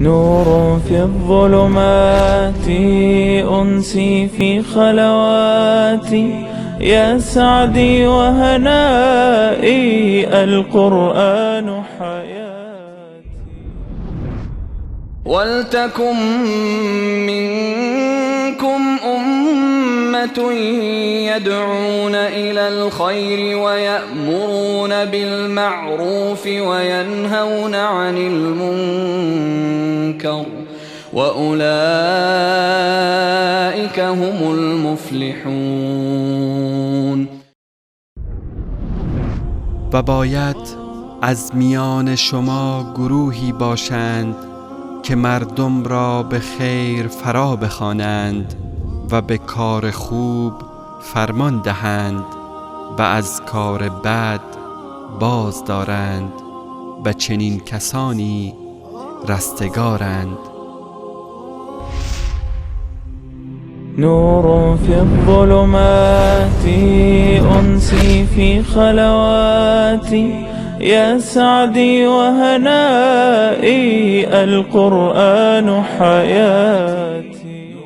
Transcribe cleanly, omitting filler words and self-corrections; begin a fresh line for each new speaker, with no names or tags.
نور في الظلمات أنسي في خلواتي، يا سعدي وهنائي القرآن حياتي.
ولتكن منكم أمة يدعون إلى الخير ويأمرون بالمعروف وينهون عن المنكر، وأولئك هم المفلحون.
و باید از میان شما گروهی باشند که مردم را به خیر فرا بخوانند و به کار خوب فرمان دهند و از کار بد باز دارند و چنین کسانی رستگارند.
نور في الظلمات أنسي في خلواتي، يا سعدي وهنائي القرآن حياتي.